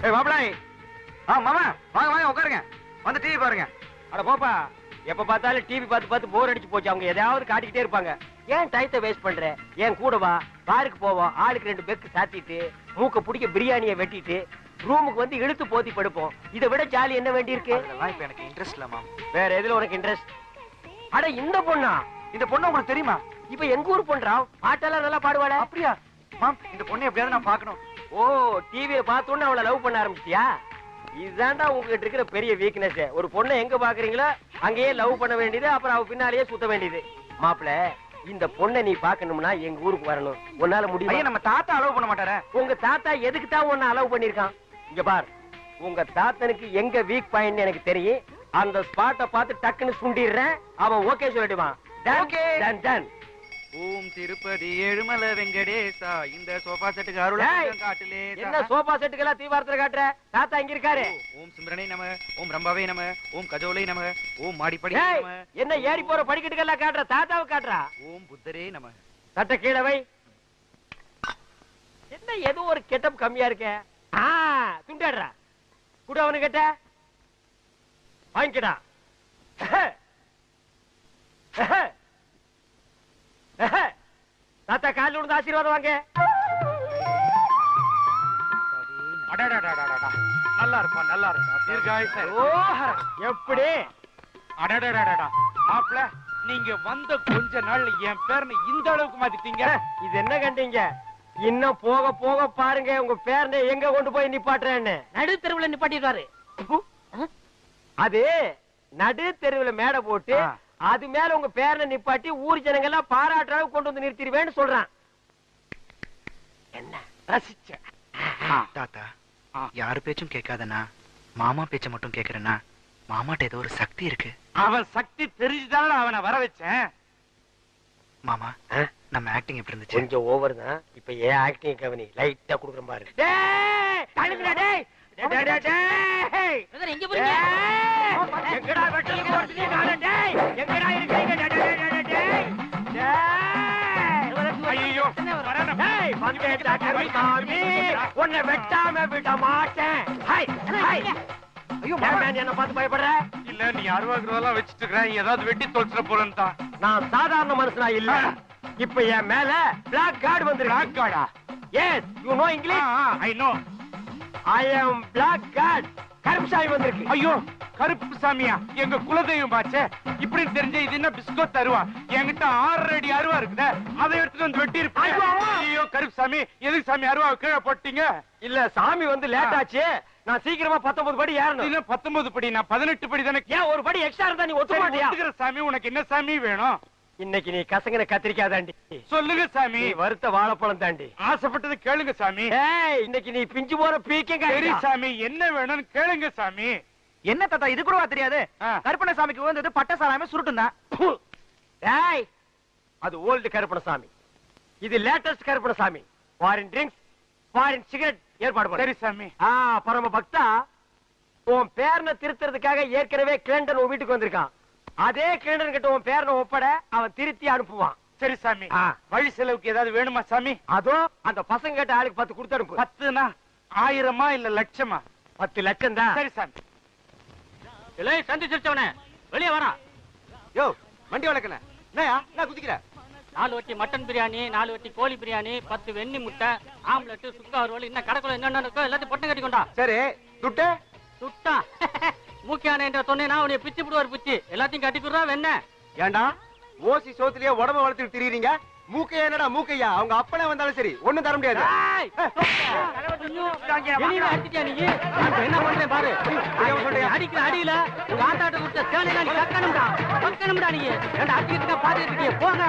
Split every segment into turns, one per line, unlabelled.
ஏய் மாப்பிளை. மாமா வாங்க வாங்க உட்காருங்க. வந்து டிவி பாருங்க.
அட போப்பா, எப்ப பார்த்தாலும் டிவி பார்த்து போர் அடிச்சு போச்சு. அவங்க எதையாவது காட்டிக்கிட்டே இருப்பாங்க. ஏன் டயத்தை வேஸ்ட் பண்ற? ஏன் கூட வா, பாருக்கு போவோம். ஆளுக்கு 2 பெக்கு சாத்திட்டு மூக்க பிடிக்க பிரியாணியை வெட்டிட்டு ரூமுக்கு வந்து இழுத்து போத்தி படுப்போம். இதை விட ஜாலி என்ன வேண்டி இருக்கு?
அதெல்லாம் இப்ப எனக்கு இன்ட்ரெஸ்ட் இல்ல மாம்.
வேற எதுல உனக்கு இன்ட்ரெஸ்ட்? அட இந்த பொண்ணா?
இந்த பொண்ணு உங்களுக்கு தெரியுமா?
இப்ப எங்க ஊர் பொண்ணா? பாட்டெல்லாம் நல்லா பாடுவாள.
அப்படியா மாம்? இந்த பொண்ணு எப்படியாவது நான் பார்க்கணும்.
ஓ, டிவியை பார்த்தோன்னு அவளை லவ் பண்ண ஆரம்பிச்சியா? இதுதான்டா உங்ககிட்ட இருக்கிற பெரிய வீக்னஸ். ஒரு பொண்ணை எங்க பாக்குறீங்களோ அங்கேயே லவ் பண்ண வேண்டியது, அப்புறம் அவ பின்னாலேயே சுத்த வேண்டியது. மாப்பிள, இந்த பொண்ணை நீ பாக்கணும்னா எங்க ஊருக்கு வரணும். உன்னால முடியும்?
நம்ம தாத்தா அலோவ் பண்ண மாட்டாரே.
உங்க தாத்தா எதுக்கு தான் உன்னை அலோவ் பண்ணிருக்கான்? இங்க பார், உங்க தாத்தனுக்கு எங்க வீக் பாயிண்ட் எனக்கு தெரியும். அந்த ஸ்பாட்டை பார்த்து டக்குன்னு சுண்டிடுறேன். அவன் ஓகே சொல்லிடுவான்.
ஓம் திருப்பதி ஏழுமலை வெங்கடேசா, இந்த சோபா செட்டுக்கு அருள் காட்டுலே.
என்ன சோபா செட்டுக்கெல்லாம் தீவாரத்துல காட்டுற? தாத்தா இங்க இருக்காரு.
ஓம் சிம்ரனே நம, ஓம் ரம்பாவே நம, ஓம் கஜோலை நம, ஓம் மாடிப்படி நம.
என்ன ஏறி போற படிக்கட்டுக்கெல்லாம் காட்டுற? தாத்தாவை காட்டுறா.
ஓம் புத்தரே நம.
சட்ட கீழே வை. என்ன ஏதோ ஒரு கெட்டப் கம்மியா இருக்க? துண்டாடுறா. கூட அவனு கேட்ட வாங்கிக்கடா. தாத்தா காலில் விழுந்து ஆசீர்வாதம் வாங்க.
நல்லா இருப்பா, நல்லா இருப்பா. தீர்காயுசு.
எப்படி?
அடடடடடா மாப்ள, நீங்க வந்த கொஞ்ச நாள்ல என் பேர்னு இந்த அளவுக்கு மாத்திட்டீங்க.
இது என்ன கண்டீங்க? இன்னும் போக போக பாருங்க உங்க பேரனை எங்க கொண்டு போய் நிப்பாட்டுறேன்னு. நடு தெருவுல நிப்பாட்டிடுவாரு. அது நடு தெருவுல மேடை போட்டு அது மேல உங்க பேரனை நிப்பாட்டி ஊர் ஜனங்க எல்லாம் பாராட்டுற அளவுக்கு கொண்டு வந்து நிறுத்திடுவேன்னு சொல்றான். என்ன ரசிச்ச?
தாத்தா, யாரு பேச்சும் கேட்காதனா, மாமா பேச்ச மட்டும் கேக்குறேன்னா, மாமாட்ட ஏதோ ஒரு சக்தி இருக்கு.
அவன் சக்தி தெரிஞ்சுதான அவனை வர வச்சேன்.
மாமா, நம்ம ஆக்டிங் எப்படி இருந்துச்சு?
கொஞ்சம் ஓவர் தான். இப்ப ஏன் ஆக்டிங் கவனி லைட்டா குடுக்குற பாரு. எங்கடா வெட்டலுக்கு வரதுலயே காணோம். டேய் எங்கடா இருக்கீங்க?
ஐயோ
டேய் பந்தேட்டா கருமாமி, உன்னை வெட்டாம விட மாட்டேன். High high. ஐயோ மேன், என்ன பார்த்து பயப்படுற?
இல்ல, நீ 60 ரூபாய் வச்சிட்டு இருக்க, ஏதாவது வெட்டி தொலைச்சிட போறேன்னு தான்.
நான் சாதாரண மனுஷனா இல்ல. இப்ப என் மேல பிளாக் கார்டு வந்திருக்கு.
பிளாக் கார்டா?
Yes, you know English?
I know.
I am black card. Karuppusamy வந்திருக்கு.
ஐயோ, கருப்பு சாமியா? எங்க குலதெய்வம் பாச்சே. இப்படி தெரிஞ்ச இது என்ன பிஸ்கோட் தருவா? என்கிட்ட 6 அடி அருவா இருக்குதே, அதை எடுத்துட்டு வந்து வெட்டி இருப்பேன். ஐயோ கருப்பு சாமி, எதுக்கு சாமி அருவா கீழே போட்டீங்க?
இல்ல, சாமி வந்து லேட் ஆச்சு. நான் சீக்கிரமா 19 படி ஏறணும்.
19 படி? நான் 18 படி தானே.
ஏன் ஒரு படி எக்ஸ்ட்ரா இருந்தா நீ ஒத்துக்க மாட்டியா?
சாமி, உனக்கு என்ன சாமி வேணும்?
இன்னைக்கு நீ கசங்கன கத்திரிக்காய் தாண்டி.
சொல்லுங்க சாமி.
வறுத்த வாழைப்பழம் தாண்டி.
ஆசைப்பட்டது கேளுங்க சாமி.
இன்னைக்கு நீ பிஞ்சு போற பீக்கங்க.
சரி சாமி, என்ன வேணும்னு கேளுங்க சாமி.
என்ன தாத்தா, இது கூடவா தெரியாது? கருப்பண்ண சாமிக்கு வந்தது பட்ட சாலாம சுருட்டும் தான்.
ஏய், அது ஓல்டு கருப்பணசாமி. இது latest Karuppanasamy. Foreign drinks, foreign cigarette ஏற்பாடு பண்ணு.
சரி சாமி.
பரம பக்தா, உன் பேரனை திருத்துறதுக்காக ஏற்கனவே கிளண்டன் உன் வீட்டுக்கு வந்திருக்கான். அதே கிளண்டன் கிட்ட உன் பேரனை ஒப்பட அவன் திருத்தி அனுப்புவான்.
சரி சாமி. வழி செலவுக்கு ஏதாவது வேணுமா சாமி?
அதோ அந்த பசங்க கிட்ட ஆளுக்கு 10 கொடுத்து அனுப்பு.
10னா 1000மா இல்ல லட்சமா?
10 லட்சம் தான்.
சரி சாமி.
எல்லாம் சந்திச்சிருச்சவனே வெளியே வரா.
யோ, வண்டி வளர்க்கல என்னயா? என்ன குதிக்கிற?
4 வட்டி மட்டன் பிரியாணி, 4 வட்டி கோழி பிரியாணி, 10 வெண்ணி முட்டை, ஆம்லெட், சுக்கா ரோல், இன்னும் கடைக்குள்ள என்னென்ன இருக்கோ எல்லாத்தையும் பொட்டை கட்டி கொண்டா.
சரி, துட்டு?
சுட்டா மூக்கியான என்ற சொன்னேன்னா உன்னை பிச்சு விடுவார் பிச்சு. எல்லாத்தையும் கட்டிக்குறா வெண்ண.
ஏண்டா ஓசி சோத்துலயே உடம்ப வளர்த்துட்டு திரியுறீங்க? மூக்கையா? என்னடா மூக்கையா? அவங்க அப்பனே வந்தாலும் சரி ஒண்ணும் தர முடியாது.
அடிச்சிட்டியா நீ? என்ன பண்றேன் பாரு. அடிக்கிற அடியில உங்க ஆத்தாட்ட கொடுத்த சேலையில நீ கக்கணும்டா, கக்கணும்டா. நீ ஏண்டா அடிக்கிட்டு பாத்துட்டு இருக்கிய? போங்க.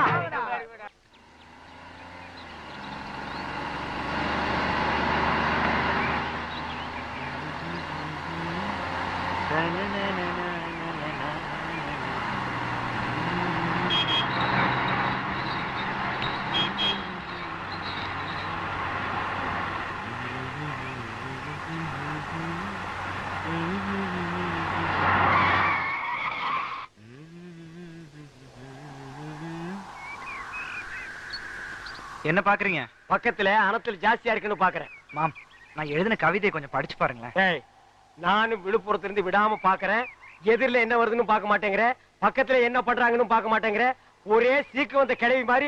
என்ன பாக்குறீங்க?
பக்கத்துல அனத்தில் ஜாஸ்தியா இருக்குன்னு பாக்குறேன்.
மாம், நான் எழுதின கவிதையை கொஞ்சம் படிச்சு பாருங்களேன்.
ஏய், நானும் விழுப்புரத்துல இருந்து விடாம பாக்குறேன். எதிரில என்ன வருதுன்னு பார்க்க மாட்டேங்கிற, பக்கத்துல என்ன பண்றாங்கன்னு பார்க்க மாட்டேங்கிற. ஒரே சீக்கு வந்த கிளவி மாதிரி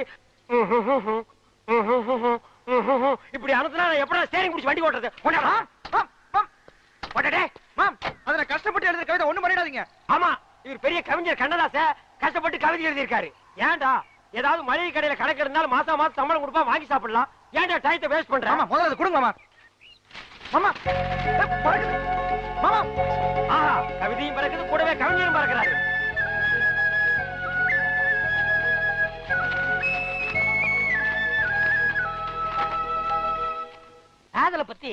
இப்படி அனுப்புனா நான் எப்படா ஸ்டேரிங் பிடிச்சி வண்டி ஓட்டுறது?
அதுல கஷ்டப்பட்டு எழுதுற கவிதை ஒண்ணும் பண்ணிடாதீங்க.
ஆமா, இவர் பெரிய கவிஞர் கண்ணதாச கஷ்டப்பட்டு கவிதை எழுதியிருக்காரு. ஏன்டா ஏதாவது மளிகை கடையில கணக்கு இருந்தாலும் மாசம் மாசம் சம்பளம் கொடுப்பா, வாங்கி சாப்பிடலாம். ஏன்டா டைத்தை வேஸ்ட் பண்ற?
ஆமா, முதல்ல அதை கொடுங்க மாமா. மாமா பறக்குது. மாமா
ஆஹா, கவிதையும் பறக்குது, கூடவே கவிஞரும் பறக்கிறாரு.
காதலை பத்தி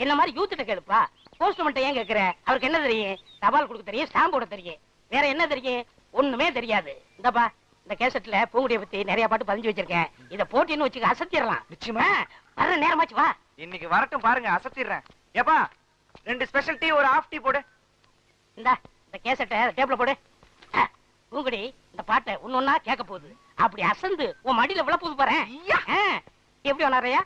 என்ன மாதிரி யூத்திட்ட கேளுப்பா. போஸ்ட்மேன் ஏன் கேக்குற? அவருக்கு என்ன தெரியும்? தபால் கொடுக்க தெரியும், ஸ்டாம்ப் போட தெரியும். வேற என்ன தெரியும்? ஒண்ணுமே தெரியாது. இந்தப்பா, இந்த கேசட்ல பூங்குடியை பத்தி நிறைய பாட்டு பதிஞ்சு வச்சிருக்கேன். இத போட்டின்னு வச்சுக்க, அசத்திடலாம்.
நிச்சயமா
வர நேரமாச்சு, வா.
இன்னைக்கு வரட்டும் பாருங்க, அசத்திடுறேன். ஏப்பா 2 ஸ்பெஷல் டீ, ஒரு ஹாஃப் டீ போடு.
இந்த கேசட்டை டேபிள்ல போடு. பூங்குடி இந்த பாட்டை ஒன்னொன்னா கேட்க போகுது. அப்படி அசந்து உன் மடியில விழ போது பாரு. எப்படி வனாரையா?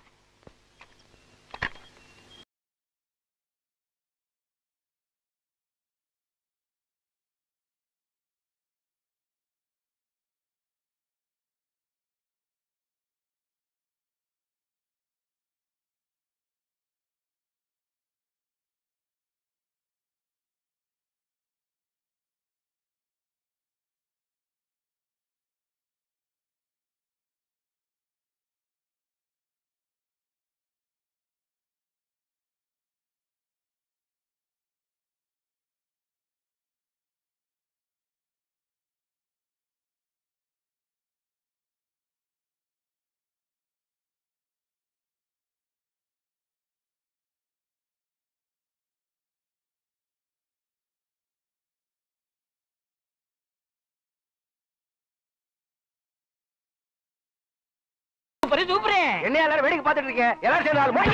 சூப்பரே.
என்ன எல்லாரும் வேடிக்கை பார்த்துட்டு இருக்கீங்க? எல்லாரும் சேர்ந்து ஆள் மூடி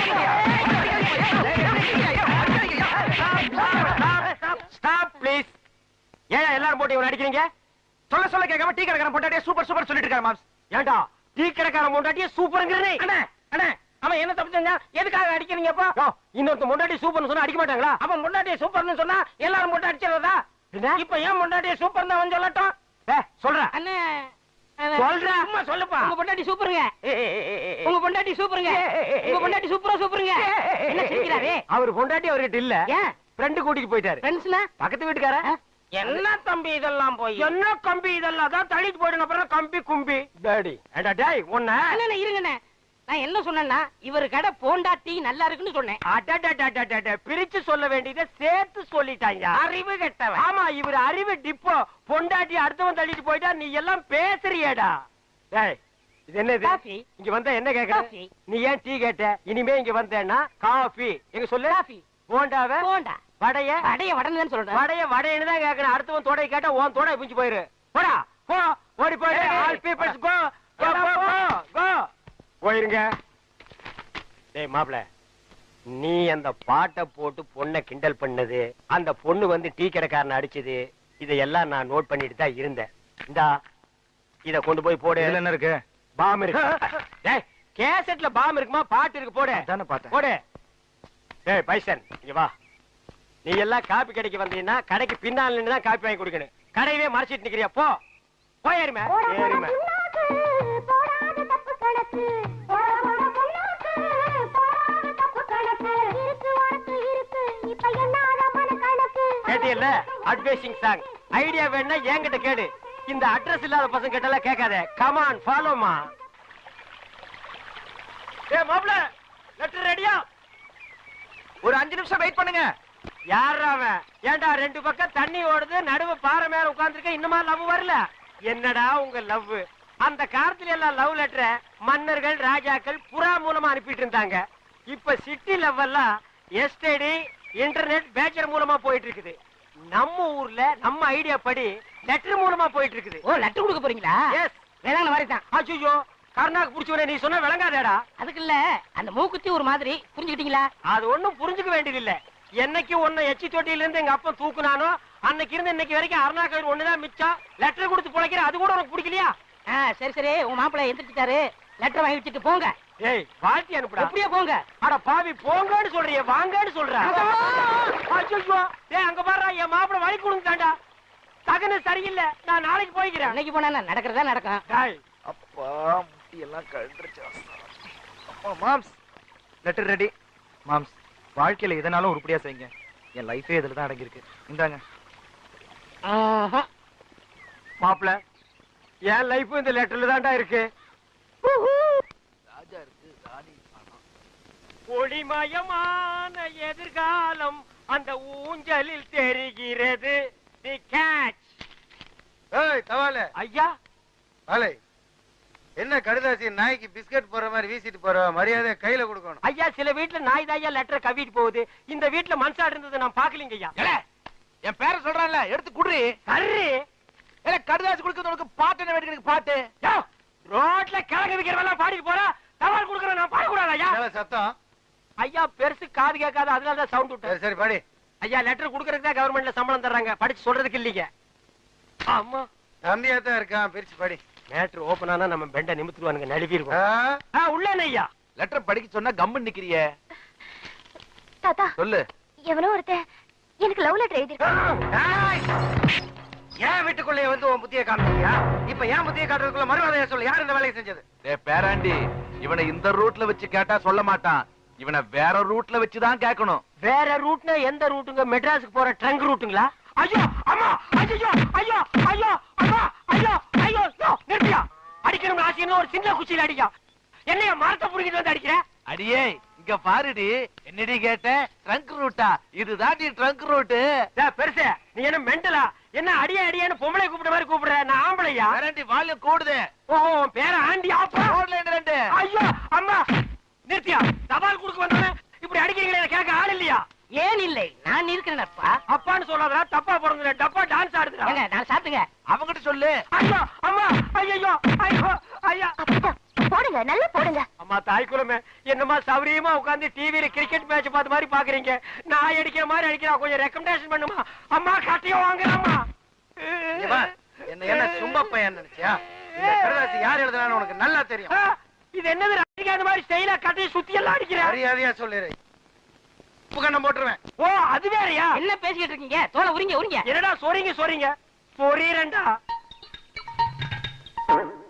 ஸ்டாப் ப்ளீஸ். ஏன் எல்லாரும் போட்டு இவனை அடிக்கிறீங்க?
சொல்ல சொல்ல கேட்காம டீ கடைக்காரன் பொண்டாட்டியே சூப்பர் சூப்பர் சொல்லிட்டு இருக்காரு மாம்ஸ்.
ஏண்டா டீ கடைக்காரன் முண்டாட்டியே சூப்பர்ங்கிறனே?
அண்ணே அண்ணே, அவன் என்ன தப்பு செஞ்சா? எதுக்காக அடிக்கிறீங்கப்பா?
இன்னொருத்த முண்டாட்டி சூப்பர்னு சொன்னா அடிக்க மாட்டாங்களா?
அவன் முன்னாடியே சூப்பர்னு சொன்னா எல்லாரும் போட்டு அடிச்சிடறதா? இப்ப ஏன் முன்னாடியே சூப்பர் அவன் சொல்லட்டும்.
சொல்றேன்
அண்ணே,
சொல்றேன்.
சும்மா சொல்லுப்பா.
உங்க பொண்டாட்டி சூப்பருங்க. உங்க பொண்டாட்டி சூப்பருங்க. உங்க பொண்டாட்டி சூப்பரா சூப்பருங்க. என்ன சிரிக்கிறாரே?
அவர் பொண்டாட்டி அவர்கிட்ட இல்ல,
ஏன்
ஃப்ரெண்டு கூட்டிட்டு போயிட்டாரு.
ஃப்ரெண்ட்ஸ்னா?
பக்கத்து வீட்டுக்கார.
என்ன தம்பி இதெல்லாம் போய்?
என்ன கம்பி இதெல்லாம் தான் தள்ளிட்டு போயிடுங்க, அப்புறம் கம்பி கும்பி டாடி. ஏண்டா டேய் உன்ன
அண்ணே இருங்கண்ணே, நான் என்ன சொன்னேன்னா இவர் கடை போண்டாட்டி நல்லா இருக்குன்னு சொன்னேன்.
அடடடடடட, பிரிச்சு சொல்ல வேண்டியதை சேர்த்து சொல்லிட்டாங்க.
அறிவு கெட்டவன்.
ஆமா, இவர் அறிவு டிப்போ. பொண்டாட்டி அடுத்தவன் தள்ளிட்டு போயிட்டா நீ எல்லாம் பேசுறியேடா. டேய் இது என்னது?
காஃபி.
இங்க வந்தா என்ன கேக்குற?
காஃபி.
நீ ஏன் டீ கேட்ட? இனிமே இங்க வந்தேன்னா காஃபி. எங்க சொல்லு.
காஃபி.
போண்டாவ
போண்டா.
வடைய
வடைய வடன்னு சொல்றேன்.
வடைய வடைன்னு தான் கேட்கணும். அடுத்தவன் தொடை கேட்டா உன் தொடை பிஞ்சு போயிரு. போடா போ, ஓடி போயிரு. ஆல் பீப்பிள்ஸ் கோ கோ கோ கோ. போயிருங்க. டேய் மாப்ள, நீ அந்த பாட்டை போட்டு பொண்ணை கிண்டல் பண்ணது, அந்த பொண்ணு வந்து டீ கடைக்காரனை அடிச்சது, இதையெல்லாம் நான் நோட் பண்ணிட்டு தான் இருந்தேன். இந்தா இத கொண்டு போய் போடு.
இதுல என்ன இருக்கு?
பாம் இருக்கு. டேய் கேசட்ல பாம் இருக்குமா? பாட்டு இருக்கு, போடு.
அதானே பார்த்தேன்.
போடு. டேய் பைசன் இங்க வா. நீ எல்லாம் காப்பி கடைக்கு வந்தீங்கன்னா கடைக்கு பின்னால நின்னு தான் காப்பி வாங்கி குடிக்கணும். கடையவே மறைச்சிட்டு நிக்கிறியா? போ போயிருமே. ஏறிமே. கேட்டியல்ல அட்வைசிங் சாங். ஐடியா வேணா என்கிட்ட கேடு. இந்த அட்ரஸ் இல்லாத பசங்க கிட்ட எல்லாம் கேட்காத. கம் ஆன் ஃபாலோ மா. ஏய் மாப்ள, லெட்டர் ரெடியா?
ஒரு 5 நிமிஷம் வெயிட் பண்ணுங்க.
யாரா அவன்? ஏண்டா ரெண்டு பக்கம் தண்ணி ஓடுது, நடுவு பாறை மேல உட்கார்ந்திருக்க, இன்னுமா லவ் வரல? என்னடா உங்க லவ்? அந்த காலத்துல எல்லாம் லவ் லெட்டரை மன்னர்கள் ராஜாக்கள் புறா மூலமா அனுப்பிட்டு இருந்தாங்க. இப்ப சிட்டி லவ் எல்லாம் எஸ்டடி இன்டர்நெட் பேச்சர் மூலமா போயிட்டு இருக்குது. நம்ம ஊர்ல நம்ம ஐடியா படி லெட்டர் மூலமா போயிட்டு இருக்குது.
ஓ, லெட்டர் கொடுக்க போறீங்களா?
எஸ்.
வேளாண் மாதிரி தான்.
அச்சோ, கர்நாக்கு புடிச்சவனே, நீ சொன்ன விளங்காதேடா.
அதுக்கு இல்ல, அந்த மூக்குத்தி ஒரு மாதிரி புரிஞ்சுக்கிட்டீங்களா?
அது ஒண்ணும் புரிஞ்சுக்க வேண்டியது இல்ல. என்னைக்கு உன்னை எச்சி தொட்டியில இருந்து எங்க அப்பா தூக்குனானோ அன்னைக்கு இருந்து இன்னைக்கு வரைக்கும் அருணாக்கர் ஒண்ணுதான் மிச்சம். லெட்டர் கொடுத்து பிழைக்கிற, அது கூட உனக்கு பிடிக்கலையா?
சரி சரி, உங்க மாப்பிள்ளை எந்திரிச்சிட்டாரு. லெட்டர் வாங்கி வச்சுட்டு போங்க.
ஏய் வாழ்த்தி அனுப்புடா.
எப்படியே போங்க.
அட பாவி போங்கன்னு சொல்றியே வாங்கன்னு சொல்ற. ஐயோ டேய் அங்க பாருடா என் மாப்பிள வழி கொடுங்கடா. தகன சரியில்லை. நான் நாளைக்கு போய்க்கிறேன்.
இன்னைக்கு போனா நடக்கிறதா நடக்கும்.
டேய்
அப்பா முட்டி எல்லாம் கழண்டுருச்சு. அப்பா மாம்ஸ் லெட்டர் ரெடி. மாம்ஸ் வாழ்க்கையில எதனாலும் உருப்படியா செய்யுங்க. என் லைஃபே இதுல தான் அடங்கி இருக்கு. இந்தாங்க.
மாப்பிள என் லைஃப் இந்த லெட்டர்ல தான்டா இருக்கு.
ராஜா இருக்கு ராணி பணம்.
ஒளிமயமான எதிர்காலம் அந்த ஊஞ்சலில் தெரிகிறது. தி கேட்ச்.
ஏய் தவால
ஐயா
வாலே என்ன கடுதாசி நாய்க்கு பிஸ்கட் போற மாதிரி வீசிட்டு போற மரியாதை கையில கொடுக்கணும்.
ஐயா சில வீட்டுல நாய் தாயா லெட்டர் கவிட்டு போகுது. இந்த வீட்டுல மனசாடு இருந்தது நான் பாக்கலீங்க ஐயா.
என் பேரை சொல்றான்ல எடுத்து குடுறி.
கர்ரி
கடுதாசி கொடுக்கறது உனக்கு பாட்டு என்ன வேண்டிய பாட்டு?
ரோட்ல கிழங்கு விக்கிறவெல்லாம் பாடிட்டு போறா. தவால் குடுக்கற நான் பாட கூடாது ஐயா.
என்னடா சத்தம்?
ஐயா பெருசு காது கேட்காது அதனால தான் சவுண்ட் விட்டேன்.
சரி சரி பாடி.
ஐயா லெட்டர் குடுக்கறதுக்கு தான் கவர்மெண்ட்ல சம்பளம் தர்றாங்க. படிச்சு சொல்றதுக்கு இல்லீங்க. ஆமா
தம்பியா தான் இருக்கான் பிரிச்சு பாடி.
மேட்டர் ஓபன் ஆனா நம்ம பெண்ட நிமித்துவானுங்க நழுவி இருக்கும். உள்ள ஐயா
லெட்டர் படிக்க சொன்னா கம்மன் நிக்கிறியே.
தாத்தா
சொல்லு.
எவனோ ஒருத்தன் எனக்கு லவ் லெட்டர் எழுதிருக்கான்.
ஏன் வீட்டுக்குள்ளே வந்து உன் புத்திய காமிச்சியா? இப்ப ஏன் புத்திய காட்டுறதுக்குள்ள மறுவாதையா சொல்லு. யார் இந்த வேலையை செஞ்சது?
பேராண்டி இவனை இந்த ரூட்ல வச்சு கேட்டா சொல்ல மாட்டான். இவனை வேற ரூட்ல வச்சுதான் கேட்கணும்.
வேற ரூட்னா எந்த ரூட்டுங்க? மெட்ராஸுக்கு போற ட்ரங்க் ரூட்டுங்களா? ஐயோ அம்மா ஐயோ ஐயோ ஐயோ அம்மா ஐயோ ஐயோ நிறுத்தியா. அடிக்கணும் ஆசைன்னு ஒரு சின்ன குச்சியில அடிக்கா. என்னைய மரத்தை புடிக்கிட்டு வந்து அடிக்கிற?
அடியே இங்க பாருடி. என்னடி கேட்ட? ட்ரங்க் ரூட்டா? இதுதான் நீ ட்ரங்க் ரூட்டு.
பெருசு நீ என்ன மெண்டலா? என்ன அடியே அடியேன்னு பொம்பளை கூப்பிட்ட மாதிரி கூப்பிடுற? நான் ஆம்பளையா?
பேராண்டி வால்யூம் கூடுது.
ஓஹோ பேர ஆண்டி ஆப்பா.
ரோட்ல என்ன ரெண்டு?
ஐயோ அம்மா நிறுத்தியா. தபால் குடுக்க வந்தவன் இப்படி அடிக்கிறீங்களே கேட்க ஆள் இல்லையா?
ஏன் இல்லை, நான் இருக்கிறேன்ப்பா.
அப்பான்னு சொல்லாதடா. தப்பா பிறந்த டப்பா டான்ஸ் ஆடுதுடா.
ஏங்க நான் சாப்பிட்டுங்க.
அவங்கிட்ட சொல்லு.
ஐயோ அம்மா ஐயோ ஐயோ ஐயா.
அப்படிதான் போடுங்க, நல்லா போடுங்க.
அம்மா தாய் குலமே என்னமா சௌரியமா உட்கார்ந்து டிவில கிரிக்கெட் மேட்ச் பார்த்த மாதிரி பாக்குறீங்க. நான் அடிக்கிற மாதிரி அடிக்கிறா. கொஞ்சம் ரெக்கமெண்டேஷன் பண்ணுமா. அம்மா கட்டியோ வாங்குறம்மா.
என்ன என்ன சும்மா பையன் நினைச்சியா? இந்த கடுதாசி யார் எழுதுனான்னு உனக்கு நல்லா தெரியும்.
இது என்னது? அடிக்காத மாதிரி ஸ்டைலா கட்டி சுத்தி எல்லாம் அடிக்கிற.
மரியாதையா சொல்லிடு. கண்ணம் போட்டுருவேன்.
ஓ அது வேறயா?
என்ன பேசிக்கிட்டு இருக்கீங்க? தோலை உரிங்க உரிங்க.
என்னடா சொறீங்க பொறீரண்டா.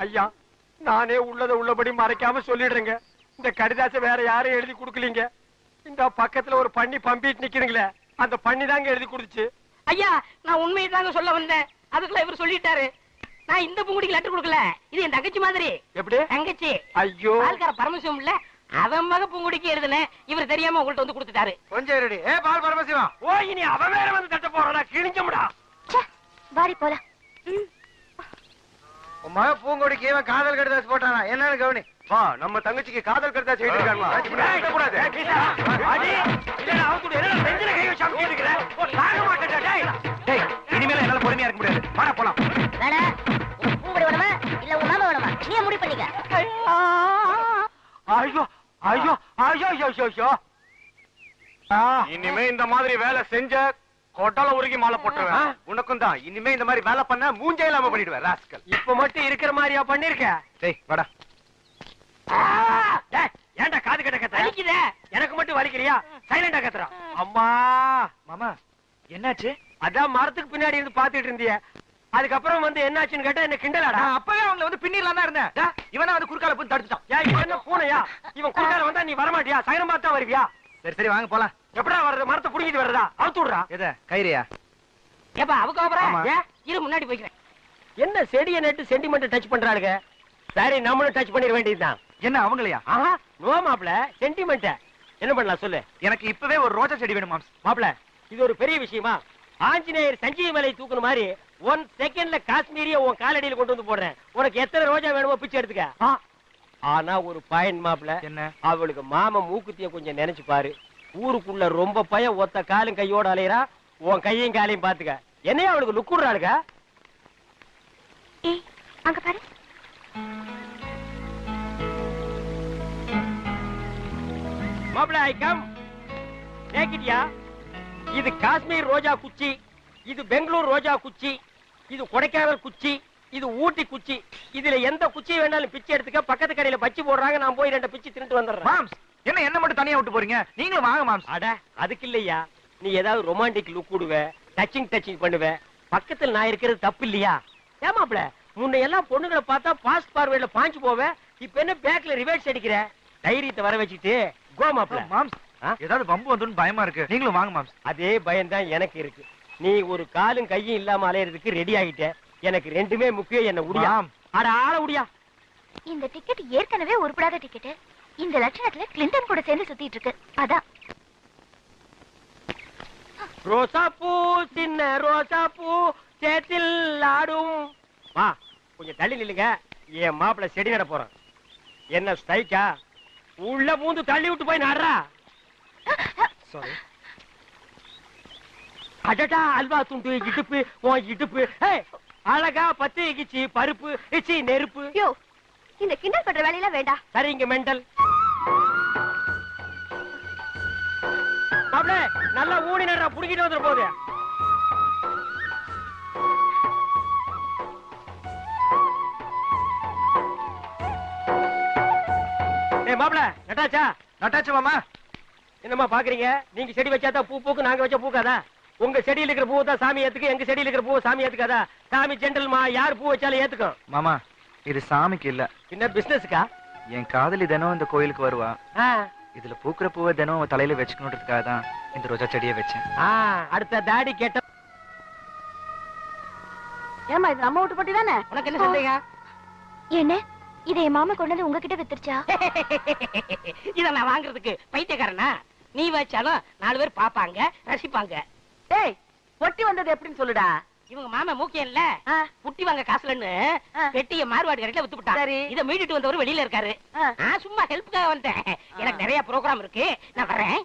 ஐயா நானே உள்ளத உள்ளபடி மறைக்காம சொல்லிடுறேங்க. இந்த கடிதாசை வேற யாரும் எழுதி கொடுக்கலீங்க. இந்த பக்கத்துல ஒரு பண்ணி பம்பிட்டு நிக்கிறீங்களே அந்த பண்ணி தாங்க எழுதி கொடுத்துச்சு.
ஐயா நான் உண்மையை தாங்க சொல்ல வந்தேன். அதுக்குள்ள இவர் சொல்லிட்டாரு. நான் இந்த பூங்குடிக்கு லெட்டர் கொடுக்கல. இது என் தங்கச்சி மாதிரி.
எப்படி?
தங்கச்சி.
ஐயோ
பால்கார பரமசிவம் இல்ல, அவன் மக பூங்குடிக்கு எழுதுனேன். இவர் தெரியாம உங்கள்ட்ட வந்து கொடுத்துட்டாரு.
கொஞ்சம் இருடி. பால் பரமசிவம்.
ஓ இனி அவன் வேற வந்து தட்ட போறா. கிழிஞ்சமுடா.
வாரி போலாம்.
உன் மக பூங்கொடிக்கு இவன் காதல் கடுதாசி போட்டானா என்னன்னு கவனி.
நம்ம தங்கச்சிக்கு காதல் கருத்தா செய்திருக்காங்களா?
இனிமேல என்னால பொறுமையா இருக்க முடியாது. வாடா போலாம்.
வேணா உன் பூங்குடி வேணுமா இல்ல உன் மாமா வேணுமா? நீ முடிவு பண்ணிக்க.
ஐயோ ஐயோ ஐயோ ஐயோ ஐயோ.
இனிமே இந்த மாதிரி வேலை செஞ்ச கொட்டால உருகி மாலை போட்டுருவேன். உனக்கும் தான். இனிமே இந்த மாதிரி வேலை பண்ண மூஞ்சே இல்லாம பண்ணிடுவேன் ராஸ்கல்.
இப்ப மட்டும் இருக்கிற மாதிரியா பண்ணிருக்க?
டேய் வாடா.
ஏன்டா காது கட்ட கத்த?
வலிக்குதே.
எனக்கு மட்டும் வலிக்கலையா? சைலண்டா கத்துறா. அம்மா
மாமா என்னாச்சு?
அதான் மரத்துக்கு பின்னாடி இருந்து பாத்துட்டு இருந்திய. அதுக்கப்புறம் வந்து என்னாச்சுன்னு கேட்டா என்ன கிண்டலாடா.
நான் அப்பவே அவங்கள வந்து பின்னிடலாம் தான் இருந்தேன். இவனா வந்து குறுக்கால போய் தடுத்துட்டான்.
ஏன் இவன் என்ன பூனையா? இவன் குறுக்கால வந்தா நீ வரமாட்டியா? சைரம் பார்த்தா வருவியா?
சரி சரி வாங்க போலாம்.
எப்படா வர்றது? மரத்தை புடிங்கிட்டு வர்றதா? அவுத்து விடுறா.
எத கயிறியா?
ஏப்பா அவக்கு அப்புறம்
ஆமா.
இரு முன்னாடி போய்க்கிறேன்.
என்ன செடியை நட்டு சென்டிமெண்ட் டச் பண்றாளுங்க. சரி நம்மளும் டச் பண்ணிட வேண்டியதுதான்.
என்ன அவங்களையா?
ஆஹா நோ மாப்ள சென்டிமெண்ட் என்ன பண்ணலாம் சொல்லு.
எனக்கு இப்பவே ஒரு ரோஜா செடி வேணும் மாம்ஸ்.
மாப்ள இது ஒரு பெரிய விஷயமா? ஆஞ்சநேயர் சஞ்சீவி மலை தூக்குன மாதிரி 1 செகண்ட்ல காஷ்மீரிய உன் காலடியில் கொண்டு வந்து போடுறேன். உனக்கு எத்தனை ரோஜா வேணுமோ பிச்சை எடுத்துக்க. ஆனா ஒரு பாயிண்ட் மாப்ள.
என்ன?
அவளுக்கு மாமா மூக்குத்திய கொஞ்சம் நினைச்சு பாரு. ஊருக்குள்ள ரொம்ப பயம் ஒத்த காலும் கையோட அலையறா. உன் கையும் காலையும் பாத்துக்க. என்னையா அவளுக்கு லுக் விடுறாளுங்க?
ஏய் அங்க பாரு.
மாப்ள ஐ கம். கேக்கிட்டியா? இது காஷ்மீர் ரோஜா குச்சி, இது பெங்களூர் ரோஜா குச்சி, இது கொடைக்கானல் குச்சி, இது ஊட்டி குச்சி. இதுல எந்த குச்சி வேணாலும் பிச்சை எடுத்துக்க. பக்கத்து கடையில பச்சி போடுறாங்க. நான் போய் 2 பிச்சு தின்னுட்டு வந்துடுறேன்.
மாம்ஸ் என்ன மட்டும் தனியா விட்டு போறீங்க? நீங்களும் வாங்க மாம்ஸ்.
அட அதுக்கு இல்லையா, நீ ஏதாவது ரொமான்டிக் லுக் விடுவ, டச்சிங் பண்ணுவ. பக்கத்துல நான் இருக்கிறது தப்பு இல்லையா? ஏமாப்ல முன்ன எல்லாம் பொண்ணுங்களை பார்த்தா பாஸ்ட் பார்வேல பாஞ்சு போவ. இப்ப என்ன பேக்ல ரிவர்ஸ் அடிக்கிற? தைரியத்தை வர வச்சுட்டு கோமாப்ல.
மாம்ஸ் ஏதாவது பம்பு வந்துன்னு பயமா இருக்கு. நீங்களும் வாங்க மாம்ஸ்.
அதே பயம் தான் எனக்கு இருக்கு. நீ ஒரு காலும் கையும் இல்லாம அலையறதுக்கு ரெடி ஆகிட்ட. எனக்கு ரெண்டுமே முக்கியம். என்ன உடியா? அட ஆள உடியா.
இந்த டிக்கெட் ஏற்கனவே உருப்படாத டிக்கெட். இந்த லட்சணத்துல கிளின்டன் கூட சேர்ந்து சுத்திட்டு இருக்கு. அதான்
ரோசா பூ சின்ன ரோசா பூ சேத்தில் ஆடும். வா கொஞ்சம் தள்ளி நில்லுங்க. என் மாப்பிள்ள செடி நட போறான். என்ன ஸ்டைக்கா? உள்ள பூந்து தள்ளி விட்டு போய் நடுறா.
சாரி.
அடடா அல்வா துண்டு இடுப்பு உன் இடுப்பு. அழகா பத்து இகிச்சி பருப்பு இச்சி நெருப்பு.
யோ, இந்த கிண்டல் பண்ற வேலையெல்லாம் வேண்டாம்.
சரிங்க மெண்டல். மாப்பிள்ள நல்லா ஊடி நடுறா. புடிக்கிட்டு வந்துட போகுது. மாப்பிள்ள நட்டாச்சா?
நட்டாச்சு மாமா.
என்னம்மா பாக்குறீங்க? நீங்க செடி வச்சாதான் பூ பூக்கு, நாங்க வச்சா பூக்காதா? உங்க செடியில் இருக்கிற பூ தான் சாமி ஏத்துக்கு, எங்க செடியில் இருக்கிற பூ சாமி ஏத்துக்காதா? சாமி ஜென்டல்மா, யார் பூ வச்சாலும் ஏத்துக்கும்.
மாமா இது சாமிக்கு இல்ல,
என்ன பிசினஸ்க்கா?
என் காதலி தினம் இந்த கோயிலுக்கு வருவா. இதுல பூக்குற பூவை தினம் தலையில வச்சுக்கணுன்றதுக்காக தான் இந்த ரோஜா செடியை வச்சேன்.
அடுத்த தாடி கேட்ட.
ஏமா இது நம்ம வீட்டு பட்டி தானே?
உனக்கு என்ன சந்தேகம்?
என்ன இதை என் மாமா கொண்டு வந்து உங்ககிட்ட வித்துருச்சா?
இத நான் வாங்குறதுக்கு பைத்தியக்காரனா? நீ வச்சாலும் 4 பேர் பாப்பாங்க, ரசிப்பாங்க.
டேய் பொட்டி வந்தது எப்படின்னு சொல்லுடா.
இவங்க மாமா மூக்கியம் இல்ல, புட்டி வாங்க காசுலன்னு பெட்டிய மார்வாடி கடையில வித்து விட்டா. இத மீட்டுட்டு வந்தவர் வெளியில இருக்காரு. நான் சும்மா ஹெல்ப்புக்காக வந்தேன். எனக்கு நிறைய ப்ரோகிராம் இருக்கு, நான் வரேன்.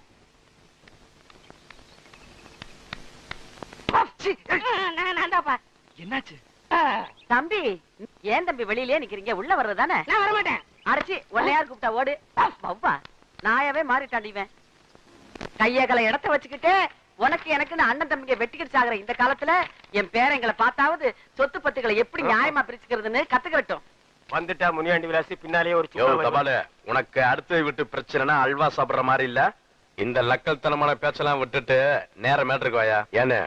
நான் தான்ப்பா.
என்னாச்சு
தம்பி? ஏன் தம்பி வெளியிலே நிக்கிறீங்க? உள்ள வர்றதானே?
நான் வர மாட்டேன்.
அடைச்சி உன்னை யார் கூப்பிட்டா? ஓடு. வவ்வா நாயாவே மாறிட்டாண்டிவன். கையகல இடத்த வச்சுக்கிட்டு உனக்கு எனக்குன்னு அண்ணன் தம்பிங்க வெட்டிக்கிட்டு சாகுற இந்த காலத்துல என் பேரங்களை பார்த்தாவது சொத்து பத்துக்களை எப்படி நியாயமா பிரிச்சுக்கிறதுன்னு கத்துக்கட்டும்.
வந்துட்டா முனியாண்டி விலாசி பின்னாலே ஒரு
தபாலு. உனக்கு அடுத்த வீட்டு பிரச்சனைனா அல்வா சாப்பிடுற மாதிரி இல்ல. இந்த லக்கல் தனமான பேச்செல்லாம் விட்டுட்டு நேர மேட்டருக்கு வாயா. ஏன்னு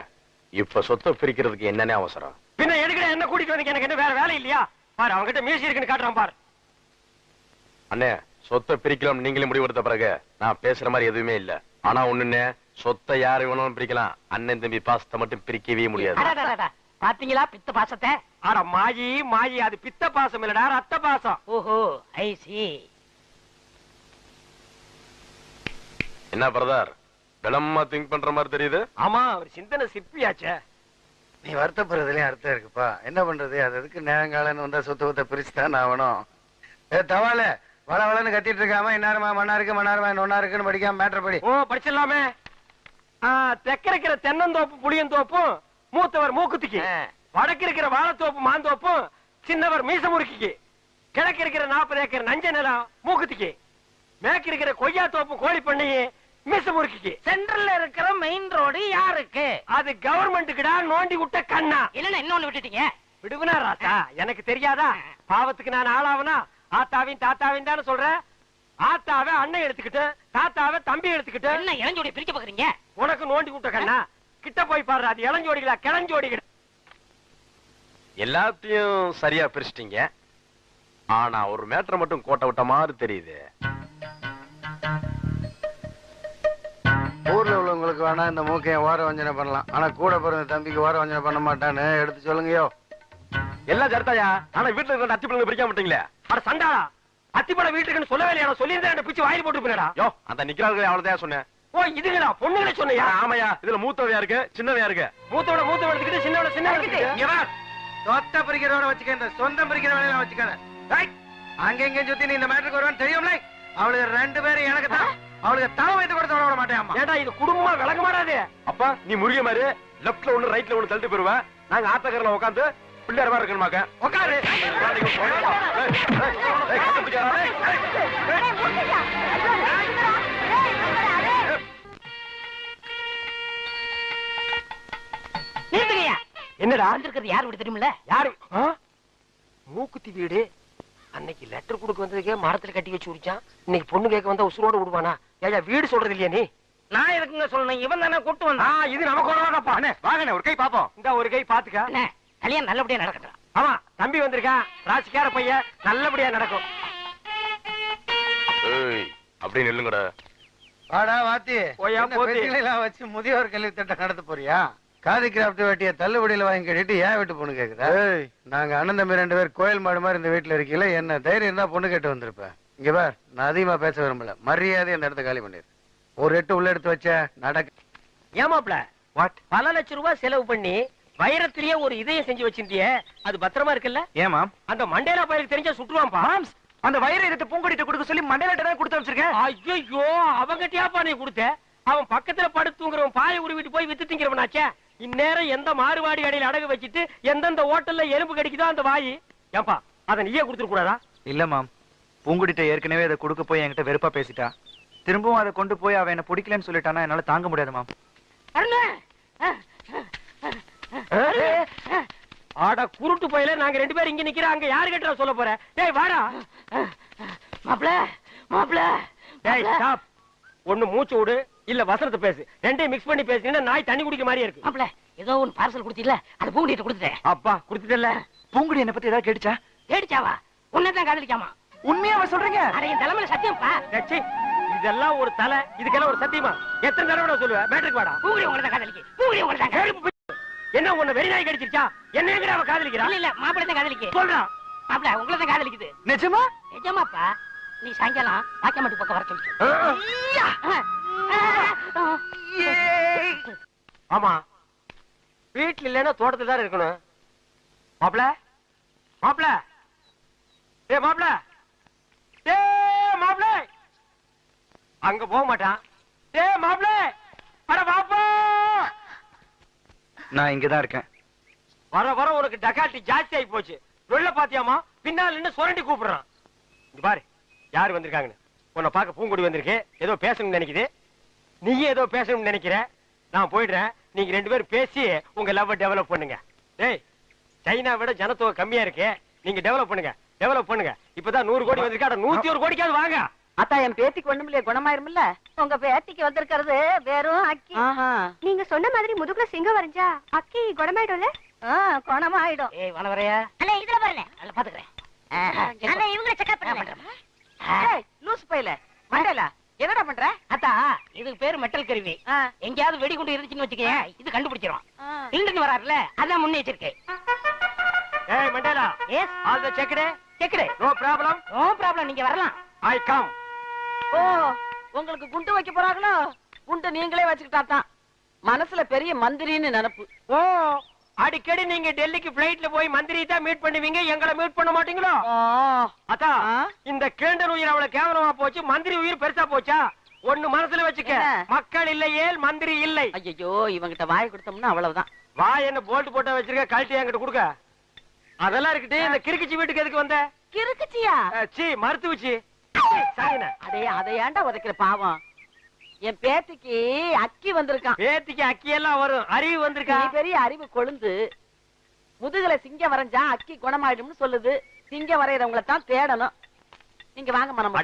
இப்ப சொத்தை பிரிக்கிறதுக்கு என்னன்னே அவசரம்?
பின்ன எதுக்கு என்ன கூட்டிட்டு வந்து? எனக்கு என்ன வேற வேலை இல்லையா? பாரு அவங்கிட்ட மீசி இருக்குன்னு காட்டுறான் பாரு.
அண்ணே சொத்தை பிரிக்கலாம் நீங்களே முடிவெடுத்த பிறகு நான் பேசுற மாதிரி எதுவுமே இல்ல. ஆனா ஒண்ணுன்னு சொத்தை யாரு வேணாலும் பிரிக்கலாம். அண்ணன் தம்பி பாசத்தை மட்டும் பிரிக்கவே முடியாது.
பாத்தீங்களா பித்த பாசத்தை?
ஆனா மாயி மாயி அது பித்த பாசம் இல்லடா, ரத்த பாசம்.
ஓஹோ ஐ சி.
என்ன பிரதர் விளமா திங்க் பண்ற மாதிரி தெரியுது?
ஆமா ஒரு சிந்தனை சிற்பியாச்சே.
நீ வருத்தப்படுறதுலயும் அர்த்தம் இருக்குப்பா. என்ன பண்றது? அது எதுக்கு நேரங்காலன்னு வந்தா சொத்தை பிரிச்சுதான் ஆகணும். தவால வளவளன்னு கத்திட்டு இருக்காம இன்னாரமா மண்ணா இருக்கு மண்ணாரமா ஒன்னா இருக்குன்னு படிக்காம மேட்டர் படி.
ஓ படிச்சிடலாமே. தெற்க இருக்கிற தென்னந்தோப்பு புளியந்தோப்பும் மூத்தவர் மூக்குத்திக்கு, வடக்கு இருக்கிற வாழைத்தோப்பு மாந்தோப்பும் சின்னவர் மீச முறுக்கிக்கு, கிழக்கு இருக்கிற 40 ஏக்கர் நஞ்ச நிலம் மூக்குத்திக்கு, மேற்கு இருக்கிற கொய்யா தோப்பு கோழி பண்ணையே மீச முறுக்கிக்கு,
சென்ட்ரல்ல இருக்கிற மெயின் ரோடு யாருக்கு?
அது கவர்மெண்ட்டுக்குடா. நோண்டி விட்ட கண்ணா.
இல்லன்னா இன்னொன்னு விட்டுட்டீங்க.
விடுவனா ராசா? எனக்கு தெரியாதா? பாவத்துக்கு நான் ஆளாவனா? ஆத்தாவின் தாத்தாவின் தானே சொல்றேன். ஆத்தாவை அண்ணன் எடுத்துக்கிட்டு தாத்தாவை தம்பி எடுத்துக்கிட்டு
என்ன இளஞ்சோடி பிரிக்க பாக்குறீங்க?
உனக்கு நோண்டி விட்ட கண்ணா. கிட்ட போய் பாரு. அது இளஞ்சோடிகளா கிளஞ்சோடிகளா?
எல்லாத்தையும் சரியா பிரிச்சிட்டீங்க. ஆனா ஒரு மேட்டர் மட்டும் கோட்டை விட்ட மாதிரி தெரியுது.
ஊர்ல உள்ளவங்களுக்கு வேணா இந்த மூக்கைய ஓர வஞ்சனை பண்ணலாம். ஆனா கூட பிறந்த தம்பிக்கு ஓர வஞ்சனை பண்ண மாட்டான்னு எடுத்து சொல்லுங்கயோ.
எல்லாம் சரிதாயா. ஆனா வீட்டுல இருக்கிற அத்தி பிள்ளைங்க பிரிக்க மாட்டீங்களே.
அட சண்டாளா, அத்திப்பட வீட்டுக்குன்னு சொல்லவே இல்லையா? சொல்லியிருந்தேன் பிச்சு வாயில் போட்டு போனடா.
யோ அந்த நிக்கிறார்கள் அவ்வளவுதான் சொன்னேன்.
ஓ இதுங்களா பொண்ணுங்களே சொன்னையா?
ஆமையா. இதுல மூத்தவையா இருக்கு சின்னவையா இருக்கு.
மூத்தோட மூத்த எடுத்துக்கிட்டு சின்னோட சின்ன எடுத்துக்கிட்டு
சொத்தை பிரிக்கிறவன வச்சுக்க, இந்த சொந்தம் பிரிக்கிற வேலையில வச்சுக்காத. அங்க எங்க சுத்தி நீ இந்த மேட்டருக்கு வருவான்னு தெரியும்ல. அவளுக்கு 2 பேரும் எனக்கு தான். அவளுக்கு தலை வைத்து கூட தொட விட மாட்டேன்.
ஏடா இது குடும்பமா விளங்க மாட்டாது.
அப்பா நீ முருக மாதிரி லெப்ட்ல ஒண்ணு ரைட்ல ஒண்ணு தள்ளிட்டு போயிருவேன். நாங்க ஆத்தக்கரில் உட்காந்து பிள்ளையார் மாதிரி இருக்கணுமாக்க உட்காரு.
நிறுத்துங்கய்யா.
என்னடா
வந்திருக்கிறது யாரு விட தெரியுமில்ல?
யாரு? மூக்குத்தி வீடு அன்னைக்கு லெட்டர் கொடுக்க வந்ததுக்கே மரத்துல கட்டி வச்சு குடிச்சான். இன்னைக்கு பொண்ணு கேட்க வந்தா உசுரோட விடுவானா? ஏயா வீடு சொல்றது இல்லையா நீ?
நான் எதுக்குங்க சொல்லணும்? இவன் தானே கூட்டு வந்தான்.
இது நமக்கு வரவாடப்பா.
வாங்கண்ணே ஒரு கை பாப்போம்.
இந்த ஒரு கை பாத்துக்க.
அண்ணே, கல்யாணம் நல்லபடியா நடக்கட்டும்.
ஆமா, தம்பி வந்திருக்கான், ராசிக்கார பையன், நல்லபடியா நடக்கும்.
ஏய், அப்படி நில்லுங்கடா.
வாடா வாத்தி,
போயா,
என்ன
போத்தி.
பெட்டிகளெல்லாம் வச்சு முதியோர் கல்வி திட்டம் நடத்த போறியா? காதி கிராப்ட் வெட்டிய தள்ளுபடியில வாங்கி கட்டிட்டு ஏன் வீட்டு பொண்ணு கேக்குதா? நாங்க அண்ணன் தம்பி 2 பேர் கோயில் மாடு மாதிரி இந்த வீட்டுல இருக்கீங்களா? என்ன தைரியம் இருந்தா பொண்ணு கேட்டு வந்திருப்பேன். இங்க பார், நான் அதிகமா பேச விரும்பல, மரியாதை அந்த இடத்த காலி பண்ணிரு. ஒரு 8 உள்ள எடுத்து வச்ச நடக்க.
ஏமாப்ல, பல லட்சம் ரூபாய் செலவு பண்ணி வைரத்திலேயே ஒரு இதயம் செஞ்சு வச்சிருந்தியே, அது பத்திரமா இருக்குல்ல?
ஏன் மாம்?
அந்த மண்டேலா பயிருக்கு தெரிஞ்சா சுட்டுருவான்பா.
மாம்ஸ், அந்த வயிறு எடுத்து பூங்கொடிட்டு கொடுக்க சொல்லி மண்டையில தான் கொடுத்து வச்சிருக்கேன்.
ஐயோ, அவங்கிட்டயாப்பா நீ கொடுத்த? அவன் பக்கத்துல படுத்துங்கிறவன் பாய உருவிட்டு போய் வித்து திங்கிறவனாச்சே. இந்நேரம் எந்த மாறுவாடி கடையில் அடகு வச்சிட்டு எந்தெந்த ஹோட்டல்ல எலும்பு கடிக்குதோ அந்த வாயி. ஏன்பா, அதை நீயே கொடுத்துட கூடாதா?
இல்ல மாம், பூங்குடிட்ட ஏற்கனவே அதை கொடுக்க போய் என்கிட்ட வெறுப்பா பேசிட்டா. திரும்பவும் அதை கொண்டு போய் அவன் என்ன பிடிக்கலன்னு சொல்லிட்டானா என்னால தாங்க முடியாது மாம்.
ஆட குருட்டு போயில நாங்க 2 பேரும் இங்க நிக்கிறோம். அங்க யாரு கிட்ட சொல்ல போற? டேய் வாடா.
மாப்ள மாப்ள.
டேய் ஸ்டாப். ஒண்ணு மூச்சு விடு, இல்ல வசனத்தை பேசு. ரெண்டையும் மிக்ஸ் பண்ணி பேசினா நாய் தண்ணி குடிக்க மாதிரியே இருக்கு.
மாப்ள, ஏதோ ஒன்னு பார்சல் கொடுத்தீல்ல, அது பூங்குடிட்ட கொடுத்துட்டேன்.
அப்பா கொடுத்துட்டல.
பூங்குடி என்ன பத்தி ஏதாவது கேட்டுச்சா?
கேடிச்சாவா? உன்னதான் காதலிக்காமா?
உண்மையாவா சொல்றீங்க?
அட என் தலைமையில சத்தியம்ப்பா.
டச்சி, இதெல்லாம் ஒரு தலை, இதுக்கெல்லாம் ஒரு சத்தியமா? எத்தனை தடவை சொல்லுவேன்? மேட்ருக்கு வாடா.
பூங்குடி உங்களை தான் காதலிக்கு. பூங்குடி உங்களை தான் காதலிக்கு.
என்ன உன்னை வெறி நாய் கடிச்சிருச்சா? என்ன எங்கட அவ காதலிக்கிறா?
இல்ல மாப்பிள்ளை தான் காதலிக்கு.
சொல்றா.
மாப்பிள உங்களை தான் காதலிக்குது.
நிஜமா?
நிஜமாப்பா. நீ சாயங்காலம் வாக்கியமாட்டு பக்கம் வர சொல்லு.
ஆமா, வீட்டுல இல்லன்னா தோட்டத்துல தான் இருக்கணும். மாப்ள மாப்ள, ஏ மாப்ள, ஏ மாப்ள, அங்க போக மாட்டான். ஏ மாப்ள, அட பாப்பா,
நான் இங்கதான் இருக்கேன்.
வர வர உனக்கு டகாட்டி ஜாஸ்தி ஆகி போச்சு. வெள்ள பாத்தியாமா? பின்னால் நின்னு சுரண்டி கூப்பிடுறான். இங்க பாரு, யாரு வந்திருக்காங்கன்னு. உன்னை பார்க்க பூங்குடி வந்திருக்கு. ஏதோ பேசணும்னு நினைக்குது. நீயே ஏதோ பேசணும்னு நினைக்கிற. நான் போயிடுறேன். நீங்க 2 பேரும் பேசி உங்க லவ் டெவலப் பண்ணுங்க. டேய், சைனா விட ஜனத்தொகை கம்மியா இருக்கு. நீங்க டெவலப் பண்ணுங்க, டெவலப் பண்ணுங்க. இப்பதான் 100 கோடி வந்திருக்கா. 101 கோடிக்காவது வாங்க.
அத்தா, என் பேத்திக்கு ஒண்ணுமில்லையே, குணமாயிருமில்ல?
உங்க பேத்திக்கு வந்திருக்கிறது வெறும் அக்கி.
நீங்க சொன்ன மாதிரி முதுகுல சிங்கம் வரைஞ்சா அக்கி குணமாயிடும்ல?
குணமாயிடும்.
ஏய் வனவரையா,
அண்ணா இதுல பாருங்க.
நல்ல பாத்துக்கிறேன்.
அண்ணா இவங்களை செக்அப் பண்ணுங்க.
ஏய், லூசு பையல மண்டேலா, என்னடா பண்ற?
அத்தா, இதுக்கு பேரு மெட்டல் கருவி. எங்கயாவது வெடிகுண்டு இருந்துச்சுன்னு வச்சுக்கேன், இது கண்டுபிடிச்சிரும். இங்கிருந்து வராருல, அதான் முன்னெச்சரிக்கை.
ஏய் மண்டேலா,
எஸ்
ஆல் தி செக்டே.
செக்குடு.
No problem.
நோ ப்ராப்ளம், நீங்க வரலாம்.
I come.
ஓ, உங்களுக்கு குண்டு வைக்க போறாங்களோ? குண்டு நீங்களே வச்சுக்கிட்டா தான். மனசுல பெரிய மந்திரின்னு நினைப்பு.
ஓ, அடிக்கடி நீங்க டெல்லிக்கு பிளைட்ல போய் மந்திரி தான் மீட் பண்ணுவீங்க, எங்களை மீட் பண்ண மாட்டீங்களோ? அத்தா, இந்த கேண்டல் உயிர் அவ்வளவு கேவலமா போச்சு, மந்திரி உயிர் பெருசா போச்சா? ஒண்ணு மனசுல வச்சுக்க, மக்கள் இல்லையே மந்திரி இல்லை.
ஐயோ, இவங்கிட்ட வாய் கொடுத்தோம்னா அவ்வளவுதான்.
வாய் என்ன போல்ட் போட்டா வச்சிருக்க, கழட்டி என்கிட்ட கொடுக்க. அதெல்லாம் இருக்கட்டு, இந்த கிறுக்குச்சி வீட்டுக்கு எதுக்கு வந்த?
கிறுக்குச்சியா?
சி, மருத்துவச்சி.
அடே, அதை ஏன்டா உதைக்கிற பாவம்? என் பேத்திக்கு அக்கி வந்திருக்கான்.
பேத்திக்கு அக்கி எல்லாம் வரும், அறிவு வந்திருக்கா?
நீ பெரிய அறிவு கொழுந்து. முதுகுல சிங்கம் வரைஞ்சா அக்கி குணமாயிடும்னு சொல்லுது. சிங்கம் வரையறவங்களை தான் தேடணும். நீங்க வாங்க மனம்.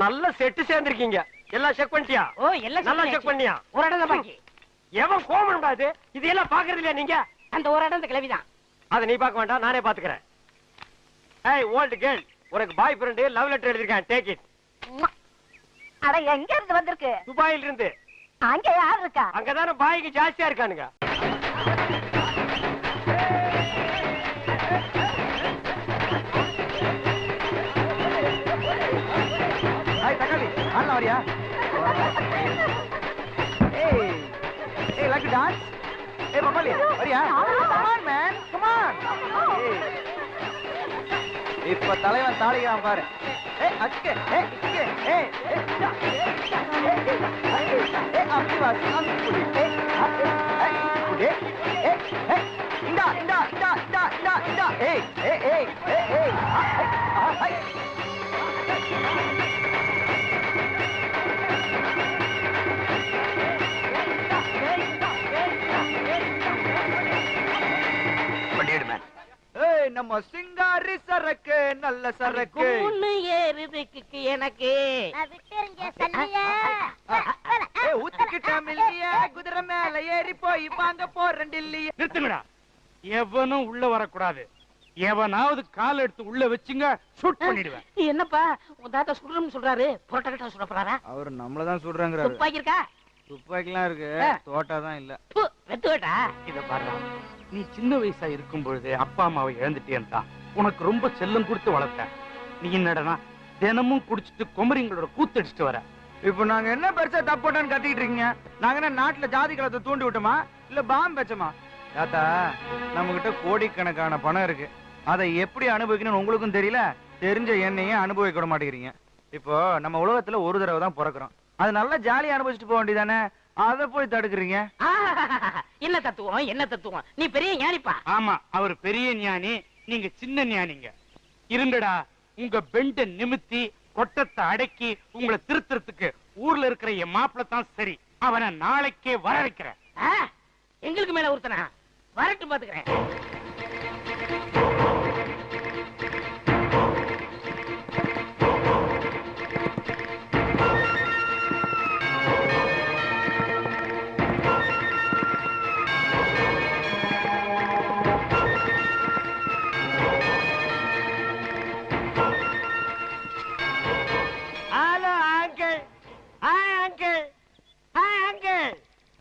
நல்ல செட்டு சேர்ந்திருக்கீங்க. எல்லாம் செக் பண்ணிட்டியா?
ஓ, எல்லாம்
நல்லா செக் பண்ணியா?
ஒரு இடம் தான் பாக்கி.
எவன் கோமன் பாது? இது எல்லாம் பாக்குறது இல்லையா நீங்க?
அந்த ஒரு இடம் இந்த கிளவிதான்.
அதை நீ பார்க்க வேண்டாம், நானே பாத்துக்கிறேன். ஏய் ஓல்ட் கேர்ள், உனக்கு பாய் ஃப்ரெண்ட் லவ் லெட்டர் எழுதிருக்கேன், டேக் இட்.
அட, எங்க இருந்து வந்திருக்கு?
துபாயில இருந்து.
அங்க யார் இருக்கா?
அங்கதானே பாய்க்கு ஜாஸ்தியா இருக்கானுங்க.
ஹாய் தக்காளி, ஆனா வரியா? ஏய் ஏய், லைக் டான்ஸ். ஏய் பப்பாலி, வரியா? Come on man, come on. இப்ப தலைவன் தாளிக்கிறான் பாரு. ஏய் அக்கே, ஏய் இக்கே, ஏய் ஏய் அப்படி வா, அப்படி புடி. ஏய் புடி. ஏய் இந்தா இந்தா இந்தா இந்தா இந்தா இந்தா. ஏய் ஏய் ஏய் ஏய் ஏய். நம்ம சிங்கார பாரு சரக்கு நல்ல சரக்கு
கும்முன்னு ஏறுதுக்கு எனக்கு
ஊத்துக்கிட்டாம இல்லையா குதிரை மேல ஏறி போய் வாங்க போறேன் இல்லையா.
நிறுத்துங்கடா. எவனும் உள்ள வரக்கூடாது. எவனாவது கால் எடுத்து உள்ள வச்சுங்க ஷூட் பண்ணிடுவேன்.
என்னப்பா உன் தாத்தா சுடுறோம்னு சொல்றாரு, புரோட்டா கிட்ட சுட போறாரா?
அவர் நம்மளதான் சொல்றாங்க.
துப்பாக்கி இருக்கா?
துப்பாக்கிலாம் இருக்கு, தோட்டா தான் இல்ல.
வெத்து வேட்டா.
இத பாரு, நீ சின்ன வயசா இருக்கும் பொழுது அப்பா அம்மாவை இழந்துட்டேன்டா. உனக்கு ரொம்ப செல்லம் கொடுத்து வளர்த்த. நீ என்னடனா தினமும் குடிச்சிட்டு குமரிங்களோட கூத்தடிச்சிட்டு வர.
இப்ப நாங்க என்ன பெருசா தப்போட்டான்னு கத்திக்கிட்டு இருக்கீங்க? நாங்க என்ன நாட்டுல ஜாதி கலத்தை தூண்டி விட்டோமா இல்ல பாம்பு வச்சோமா? தாத்தா, நம்ம கிட்ட கோடிக்கணக்கான பணம் இருக்கு. அதை எப்படி அனுபவிக்கணும்னு உங்களுக்கும் தெரியல, தெரிஞ்ச என்னையும் அனுபவிக்க விட மாட்டேங்கிறீங்க. இப்போ நம்ம உலகத்துல ஒரு தடவை தான் பிறக்கிறோம். அது நல்லா ஜாலியா அனுபவிச்சுட்டு போக வேண்டியதானே, அதை போய் தடுக்கிறீங்க.
என்ன தத்துவம், என்ன தத்துவம்? நீ பெரிய ஞானிப்பா.
ஆமா, அவர் பெரிய ஞானி, நீங்க சின்ன ஞானிங்க. இருங்கடா, உங்க பெண்ட நிமித்தி கொட்டத்தை அடக்கி உங்களை திருத்துறதுக்கு ஊர்ல இருக்கிற என் மாப்பிள்ள தான் சரி. அவனை நாளைக்கே வர வைக்கிறேன்.
எங்களுக்கு மேல ஒருத்தனா வரட்டும், பாத்துக்கிறேன்.
Hello uncle. Hi uncle. Hi uncle.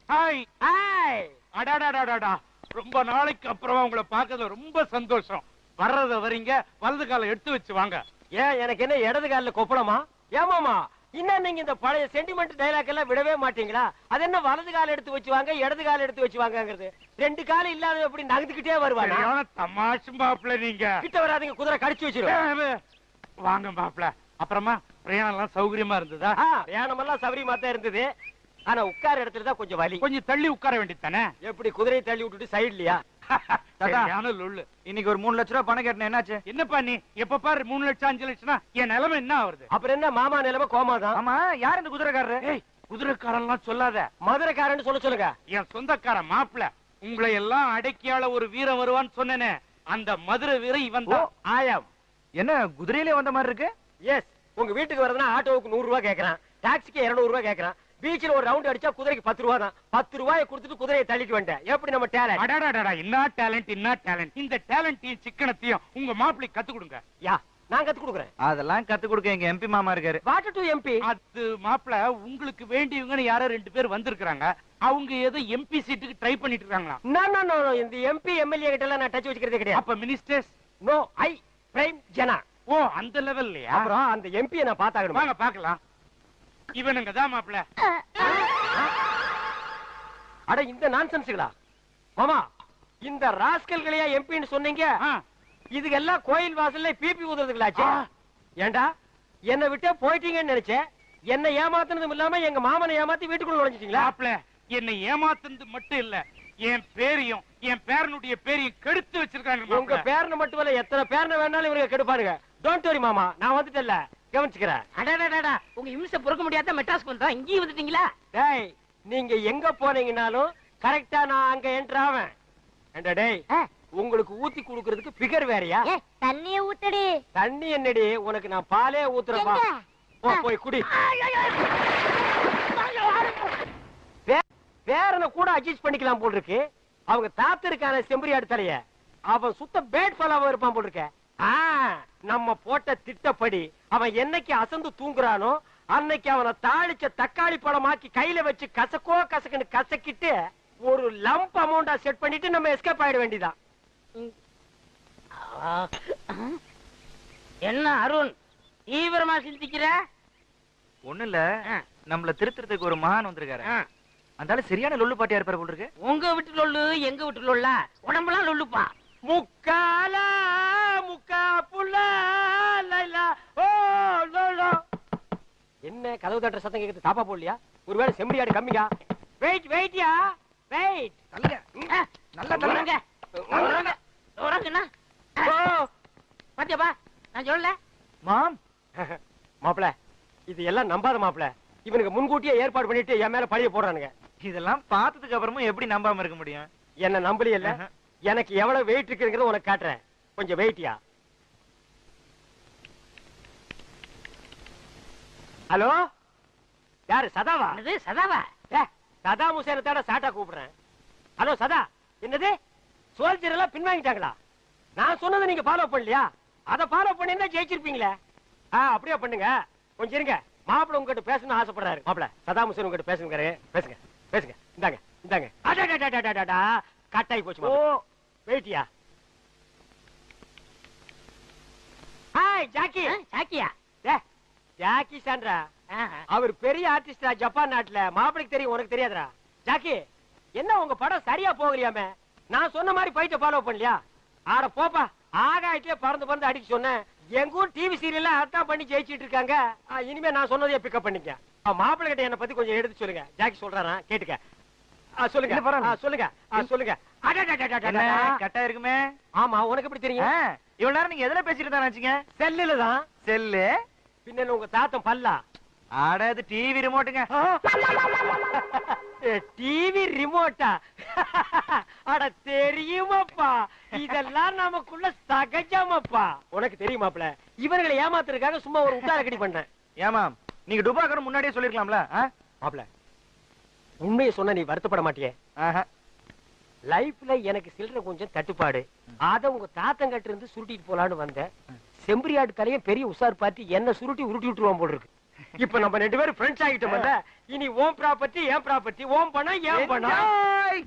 Hi.
Hi.
அடாடாடாடா, ரொம்ப நாளைக்கு அப்புறமா உங்களை பார்க்கறதுல ரொம்ப சந்தோஷம். வர்றத வரீங்க, வலது காலை எடுத்து வச்சு வாங்க.
ஏன் எனக்கு என்ன இடது காலில் கொப்பளமா? ஏமாமா, இன்னும் நீங்க இந்த பழைய சென்டிமெண்ட் டைலாக் எல்லாம் விடவே மாட்டீங்களா? அது என்ன வலது கால எடுத்து வச்சு வாங்க, இடது கால எடுத்து வச்சு வாங்கங்கிறது? ரெண்டு காலம் இல்லாத எப்படி நகர்ந்துகிட்டே வருவாங்க?
தமாஷும் மாப்பிள்ள நீங்க.
கிட்ட வராதீங்க, குதிரை கடிச்சு வச்சிருவேன்.
வாங்க மாப்பிள்ள. அப்புறமா பிரயாணம் எல்லாம் சௌகரியமா இருந்ததா?
பிரயாணம் எல்லாம் சௌகரியமா தான் இருந்தது. ஆனா உட்கார இடத்துல தான் கொஞ்சம் வலி.
கொஞ்சம் தள்ளி உட்கார வேண்டியதானே?
எப்படி குதிரையை தள்ளி விட்டுட்டு சைட்லயா?
இன்னைக்கு ஒரு 3 லட்சம் ரூபாய் பணம் கேட்டேன், என்னாச்சு?
என்னப்பா நீ எப்ப பாரு 3 லட்சம் 5 லட்சம்னா என் நிலைமை என்ன ஆகுது?
அப்புறம் என்ன மாமா நிலைமை கோமாதான்.
ஆமா, யார் இந்த குதிரைக்காரரு?
ஏய், குதிரைக்காரன்லாம் சொல்லாத.
மதுரைக்காரன்னு சொல்லுங்க.
என் சொந்தக்கார மாப்பிள்ள. உங்களை எல்லாம் அடக்கியால ஒரு வீரன் வருவான்னு சொன்னேனே, அந்த மதுரை வீரன் இவன் தான்.
ஆயம்.
என்ன குதிரையிலே வந்த மாதிரி இருக்கு?
எஸ், உங்க வீட்டுக்கு வரதுன்னா ஆட்டோவுக்கு 100 ரூபாய் கேக்குறான், டாக்ஸிக்கு 200 ரூபாய் கேக்குறான். பீச்சில் ஒரு ரவுண்ட் அடிச்சா குதிரைக்கு 10 ரூபாய் தான். 10 ரூபாயை கொடுத்துட்டு குதிரையை தள்ளிட்டு வந்துட்டேன். எப்படி நம்ம டேலண்ட்?
அடாடாடா, என்ன டேலண்ட், என்ன டேலண்ட். இந்த டேலண்டையும் சிக்கனத்தையும் உங்க மாப்பிள்ளைக்கு கத்து கொடுங்க.
யா, நான் கத்து கொடுக்குறேன்.
அதெல்லாம் கத்து கொடுக்க எங்க எம்பி மாமா இருக்காரு.
Water to MP.
அது மாப்பிள்ள, உங்களுக்கு வேண்டியவங்கன்னு யாரோ 2 பேர் வந்திருக்காங்க. அவங்க ஏதோ எம்பி சீட்டுக்கு ட்ரை பண்ணிட்டு இருக்காங்களா?
நோ, இந்த எம்பி எம்எல்ஏ கிட்ட எல்லாம் நான் டச் வச்சுக்கிறதே கிடையாது.
அப்ப மினிஸ்டர்ஸ்?
நோ, ஐ பிரைம் ஜனா.
ஓ, அந்த லெவல்லயா?
அப்புறம் அந்த எம்பியை நான் பார்த்தாகணும்.
வாங்க பார்க்கலாம். இவனுங்க தான் மாப்பிள்ள.
அட, இந்த நான்சென்ஸ்களா மாமா? இந்த ராஸ்கல்களையா எம்பின்னு சொன்னீங்க? இதுக்கெல்லாம் கோயில் வாசல்ல பிபி ஊதுறதுங்களாச்சு. ஏண்டா, என்ன விட்டு போயிட்டீங்கன்னு நினைச்சேன். என்ன ஏமாத்துனதும் இல்லாம எங்க மாமனை ஏமாத்தி வீட்டுக்குள்ள நுழைஞ்சிட்டீங்களா?
மாப்பிள்ள, என்னை ஏமாத்துனது மட்டும் இல்ல, என் பேரையும் என் பேரனுடைய பேரையும் கெடுத்து வச்சிருக்காங்க.
உங்க பேரனை மட்டும் இல்ல, எத்தனை பேரனை வேணாலும் இவங்க கெடுப்பாருங்க. டோன்ட் வரி மாமா, நான் வந்துட்டேன்ல, கவனிச்சுக்கிறேன்.
அடடடடா, உங்க இம்சை பொறுக்க முடியாத மெட்ராஸ் பண்றோம். இங்கேயும் வந்துட்டீங்களா?
டேய், நீங்க எங்க போனீங்கனாலும் கரெக்டா நான் அங்க என்டர் ஆவேன். ஏண்டா டேய், உங்களுக்கு ஊத்தி குடுக்கிறதுக்கு பிகர் வேறயா?
தண்ணிய ஊத்தடி.
தண்ணி என்னடி, உனக்கு நான் பாலே ஊத்துறேன்பா. போய் குடி. பேரனை கூட அட்ஜஸ்ட் பண்ணிக்கலாம் போல் இருக்கு. அவங்க தாத்து இருக்கான செம்பரியாடு தலைய, அவன் சுத்த பேட் ஃபாலோவா இருப்பான் போல் இருக்க. நம்ம போட்ட திட்டப்படி அவன் என்னைக்கு அசந்து தூங்குறானோ அன்னைக்கு அவனை தாளிச்ச தக்காளி பழமாக்கி கையில வச்சு கசக்குன்னு கசக்கிட்டு ஒரு லம்ப் அமௌண்டா செட் பண்ணிட்டு நம்ம எஸ்கேப் ஆயிட வேண்டியதான்.
என்ன அருண், தீவிரமா சிந்திக்கிற?
ஒண்ணு இல்ல, நம்மள திருத்துறதுக்கு ஒரு மகான் வந்திருக்காரு. அந்த சரியான லொல்லு பாட்டியா இருப்பாரு போல இருக்கு.
உங்க வீட்டு லொல்லு, எங்க வீட்டு லொல்லா? உடம்பெல்லாம் லொல்லுப்பா.
முக்காலா முக்கா புல்லா லைலா ஓ லோலோ. என்ன கதவு தட்டுற சத்தம் கேக்குது? தாப்பா போடலையா? ஒருவேளை செம்பரியாடு கம்மியா? வெயிட்யா, வெயிட்.
நல்லா தள்ளுங்க. உறங்குனா பாத்தியாப்பா, நான் சொல்லல
மாம். மாப்பிள, இது எல்லாம் நம்பாத மாப்பிள. இவனுக்கு முன்கூட்டியே ஏற்பாடு பண்ணிட்டு என் மேல பழிய போடுறானுங்க.
இதெல்லாம் பார்த்ததுக்கு அப்புறமும் எப்படி நம்பாம இருக்க முடியும்?
என்ன நம்பலையில்ல? எனக்கு எவ்வளவு வெயிட் இருக்குங்கிறத உனக்கு காட்டுறேன். கொஞ்சம் வெயிட்டியா. ஹலோ, யாரு? சதாவா?
என்னது சதாவா?
சதாம் ஹுசேனை தேட சாட்டா கூப்பிடுறேன். ஹலோ சதா, என்னது சோல்ஜர் எல்லாம் பின்வாங்கிட்டாங்களா? நான் சொன்னதை நீங்க ஃபாலோ பண்ணலையா? அதை ஃபாலோ பண்ணிருந்தா ஜெயிச்சிருப்பீங்களே. அப்படியே பண்ணுங்க. கொஞ்சம் இருங்க, மாப்பிள்ள உங்ககிட்ட பேசணும்னு ஆசைப்படுறாரு. மாப்பிள்ள சதாம் ஹுசேன் உங்ககிட்ட பேசுங்க. பேசுங்க பேசுங்க. இந்தாங்க இந்தாங்க. கட்டாயி போச்சு. ஓ வெயிட்டியா? Hi Jackie.
சாக்கியா?
ஜாக்கி சாண்ட்ரா, அவர் பெரிய ஆர்டிஸ்டா ஜப்பான் நாட்டுல. மாப்பிளைக்கு தெரியும், உனக்கு தெரியாதுடா. ஜாக்கி, என்ன உங்க படம் சரியா போகலையாமே? நான் சொன்ன மாதிரி ஃபைட்ட ஃபாலோ பண்ணலையா? ஆட போப்பா, ஆகாயத்திலே பறந்து பறந்து அடிச்சு சொன்னேன். எங்க ஊர் டிவி சீரியல்ல அதான் பண்ணி ஜெயிச்சிட்டு இருக்காங்க. இனிமே நான் சொன்னதையே பிக்கப் பண்ணிக்க. மாப்பிள்ளை கிட்ட என்ன பத்தி கொஞ்சம் எடுத்து சொல்லுங்க. ஜாக்கி சொல்றாரா கேட்டுக்க. சொல்லுங்க சொல்லுங்க சொல்லுங்க.
கட்டா இருக்குமே.
ஆமா, உனக்கு எப்படி தெரியும்?
இவ்வளவு நேரம் நீங்க எதுல பேசிட்டு தான் நினைச்சீங்க?
செல்லுல தான்.
செல்லு
பின்ன உங்க தாத்தம் பல்லா?
ஆட, அது டிவி ரிமோட்டுங்க.
டிவி ரிமோட்டா? அட தெரியுமாப்பா, இதெல்லாம் நமக்குள்ள சகஜமாப்பா. உனக்கு தெரியுமாப்ல, இவர்களை ஏமாத்துறதுக்காக சும்மா ஒரு உட்டார கடி பண்ணேன்.
ஏமா நீங்க டுபாக்கர் முன்னாடியே சொல்லிருக்கலாம்ல?
மாப்ள, உண்மையை சொன்ன நீ வருத்தப்பட மாட்டியே? லைஃப்ல எனக்கு சில்லற கொஞ்சம் தட்டுப்பாடு. அத உங்க தாத்தங்கிட்ட இருந்து சுருட்டிட்டு போலான்னு வந்தேன். செம்பரியாடு தலையும் பெரிய உசார் பார்த்து என்ன சுருட்டி உருட்டி விட்டுருவான் போல் இருக்கு. இப்ப நம்ம 2 பேரும் ஃப்ரெண்ட்ஸ் ஆகிட்டோம்ல. இனி ஓம் ப்ராப்பர்ட்டி ஏன் ப்ராப்பர்ட்டி, ஓம் பணம் ஏன் பணம்.